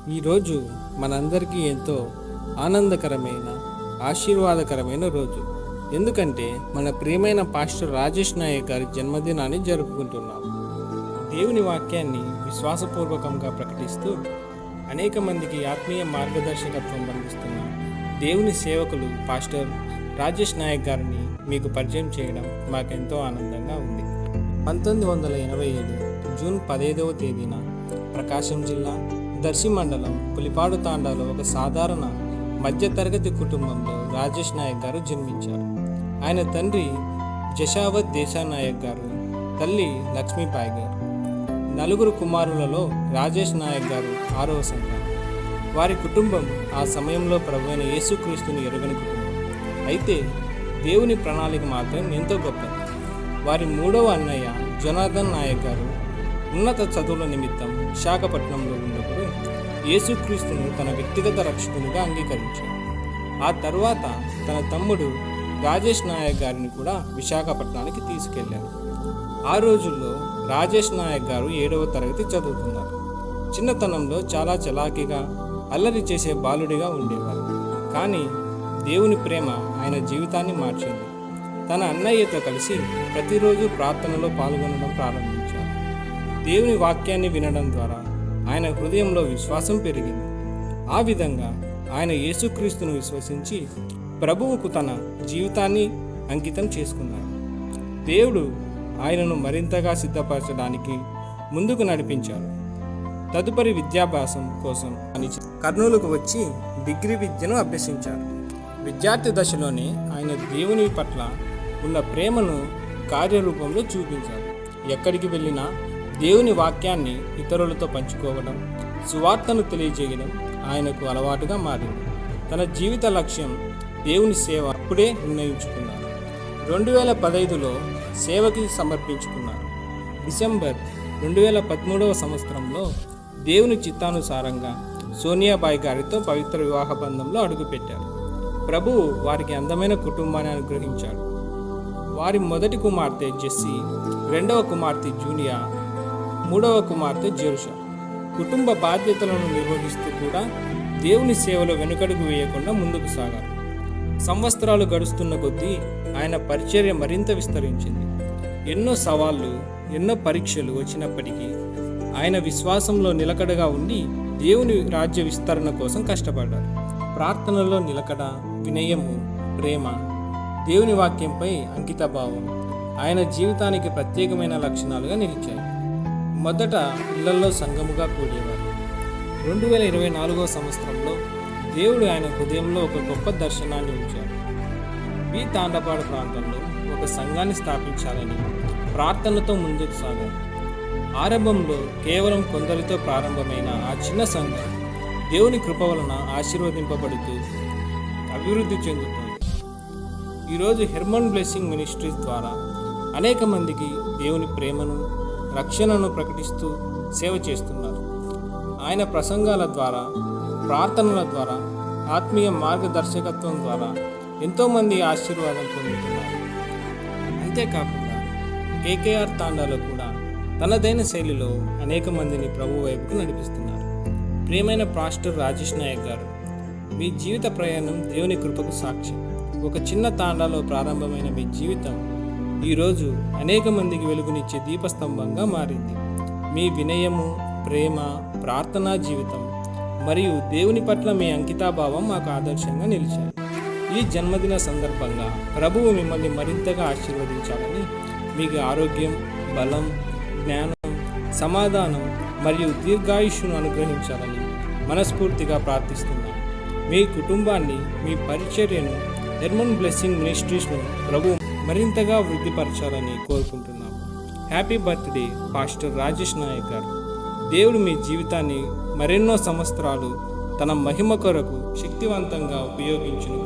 ఈరోజు మనందరికీ ఎంతో ఆనందకరమైన ఆశీర్వాదకరమైన రోజు. ఎందుకంటే మన ప్రియమైన పాస్టర్ రాజేష్ నాయక్ గారి జన్మదినాన్ని జరుపుకుంటున్నాం. దేవుని వాక్యాన్ని విశ్వాసపూర్వకంగా ప్రకటిస్తూ అనేక మందికి ఆత్మీయ మార్గదర్శకత్వం అందిస్తున్న దేవుని సేవకులు పాస్టర్ రాజేష్ నాయక్ గారిని మీకు పరిచయం చేయడం మాకెంతో ఆనందంగా ఉంది. 1987 జూన్ 15వ తేదీన ప్రకాశం జిల్లా దర్శి మండలం పులిపాడు తాండాలో ఒక సాధారణ మధ్యతరగతి కుటుంబంలో రాజేష్ నాయక్ గారు జన్మించారు. ఆయన తండ్రి జషావత్ దేశానాయక్ గారు, తల్లి లక్ష్మీబాయి గారు. 4 కుమారులలో రాజేష్ నాయక్ గారు 6వ సంతానం. వారి కుటుంబం ఆ సమయంలో ప్రభువైన యేసుక్రీస్తుని ఎరుగని కుటుంబం. అయితే దేవుని ప్రణాళిక మాత్రం ఎంతో గొప్పది. వారి 3వ అన్నయ్య జొనాథన్ నాయక్ గారు ఉన్నత చదువుల నిమిత్తం విశాఖపట్నంలో ఉన్నప్పుడు యేసుక్రీస్తును తన వ్యక్తిగత రక్షకునిగా అంగీకరించారు. ఆ తర్వాత తన తమ్ముడు రాజేష్ నాయక్ గారిని కూడా విశాఖపట్నానికి తీసుకెళ్లారు. ఆ రోజుల్లో రాజేష్ నాయక్ గారు 7వ తరగతి చదువుతున్నారు. చిన్నతనంలో చాలా చలాకీగా అల్లరి చేసే బాలుడిగా ఉండేవారు. కానీ దేవుని ప్రేమ ఆయన జీవితాన్ని మార్చింది. తన అన్నయ్యతో కలిసి ప్రతిరోజు ప్రార్థనలో పాల్గొనడం ప్రారంభించారు. దేవుని వాక్యాన్ని వినడం ద్వారా ఆయన హృదయంలో విశ్వాసం పెరిగింది. ఆ విధంగా ఆయన యేసుక్రీస్తును విశ్వసించి ప్రభువుకు తన జీవితాన్ని అంకితం చేసుకున్నారు. దేవుడు ఆయనను మరింతగా సిద్ధపరచడానికి ముందుకు నడిపించారు. తదుపరి విద్యాభ్యాసం కోసం కర్నూలుకు వచ్చి డిగ్రీ విద్యను అభ్యసించారు. విద్యార్థి దశలోనే ఆయన దేవుని పట్ల ఉన్న ప్రేమను కార్యరూపంలో చూపించారు. ఎక్కడికి వెళ్ళినా దేవుని వాక్యాన్ని ఇతరులతో పంచుకోవడం, సువార్తను తెలియజేయడం ఆయనకు అలవాటుగా మారింది. తన జీవిత లక్ష్యం దేవుని సేవ అప్పుడే నిర్ణయించుకున్నారు. 2015లో సేవకి సమర్పించుకున్నారు. డిసెంబర్ 2013వ సంవత్సరంలో దేవుని చిత్తానుసారంగా సోనియాబాయి గారితో పవిత్ర వివాహ బంధంలో అడుగుపెట్టారు. ప్రభువు వారికి అందమైన కుటుంబాన్ని అనుగ్రహించాడు. వారి మొదటి కుమార్తె జెస్సీ, 2వ కుమార్తె జూనియా, 3వ కుమార్తె జెరుషా. కుటుంబ బాధ్యతలను నిర్వహిస్తూ కూడా దేవుని సేవలో వెనుకడుగు వేయకుండా ముందుకు సాగారు. సంవత్సరాలు గడుస్తున్న కొద్దీ ఆయన పరిచర్య మరింత విస్తరించింది. ఎన్నో సవాళ్లు, ఎన్నో పరీక్షలు వచ్చినప్పటికీ ఆయన విశ్వాసంలో నిలకడగా ఉండి దేవుని రాజ్య విస్తరణ కోసం కష్టపడ్డారు. ప్రార్థనలో నిలకడ, వినయము, ప్రేమ, దేవుని వాక్యంపై అంకితభావం ఆయన జీవితానికి ప్రత్యేకమైన లక్షణాలుగా నిలిచాయి. మొదట ఇళ్లలో సంఘముగా కూడేవారు. 2024వ సంవత్సరంలో దేవుడు ఆయన హృదయంలో ఒక గొప్ప దర్శనాన్ని ఉంచారు. బి తాండపాడు ప్రాంతంలో ఒక సంఘాన్ని స్థాపించాలని ప్రార్థనతో ముందుకు సాగారు. ఆరంభంలో కేవలం కొందరితో ప్రారంభమైన ఆ చిన్న సంఘం దేవుని కృప వలన ఆశీర్వదింపబడుతూ అభివృద్ధి చెందుతుంది. ఈరోజు హెర్మన్ బ్లెస్సింగ్ మినిస్ట్రీస్ ద్వారా అనేక మందికి దేవుని ప్రేమను, రక్షణను ప్రకటిస్తూ సేవ చేస్తున్నారు. ఆయన ప్రసంగాల ద్వారా, ప్రార్థనల ద్వారా, ఆత్మీయ మార్గదర్శకత్వం ద్వారా ఎంతోమంది ఆశీర్వాదం పొందుతున్నారు. అంతేకాకుండా కేకేఆర్ తాండాలో కూడా తనదైన శైలిలో అనేక మందిని ప్రభు వైపుకు నడిపిస్తున్నారు. ప్రియమైన పాస్టర్ రాజేష్ నాయక్ గారు, మీ జీవిత ప్రయాణం దేవుని కృపకు సాక్ష్యం. ఒక చిన్న తాండాలో ప్రారంభమైన మీ జీవితం ఈరోజు అనేక మందికి వెలుగునిచ్చే దీపస్తంభంగా మారింది. మీ వినయము, ప్రేమ, ప్రార్థనా జీవితం మరియు దేవుని పట్ల మీ అంకితాభావం మాకు ఆదర్శంగా నిలిచాయి. ఈ జన్మదిన సందర్భంగా ప్రభువు మిమ్మల్ని మరింతగా ఆశీర్వదించాలని, మీకు ఆరోగ్యం, బలం, జ్ఞానం, సమాధానం మరియు దీర్ఘాయుష్ను అనుగ్రహించాలని మనస్ఫూర్తిగా ప్రార్థిస్తున్నాను. మీ కుటుంబాన్ని, మీ పరిచర్యను, హెర్మన్ బ్లెస్సింగ్ మినిస్ట్రీస్ను ప్రభు మరింతగా వృద్ధిపరచాలని కోరుకుంటున్నాము. Happy birthday pastor Rajesh Nayak గారు. దేవుడు మీ జీవితాన్ని మరెన్నో సంవత్సరాలు తన మహిమ కొరకు శక్తివంతంగా ఉపయోగించును.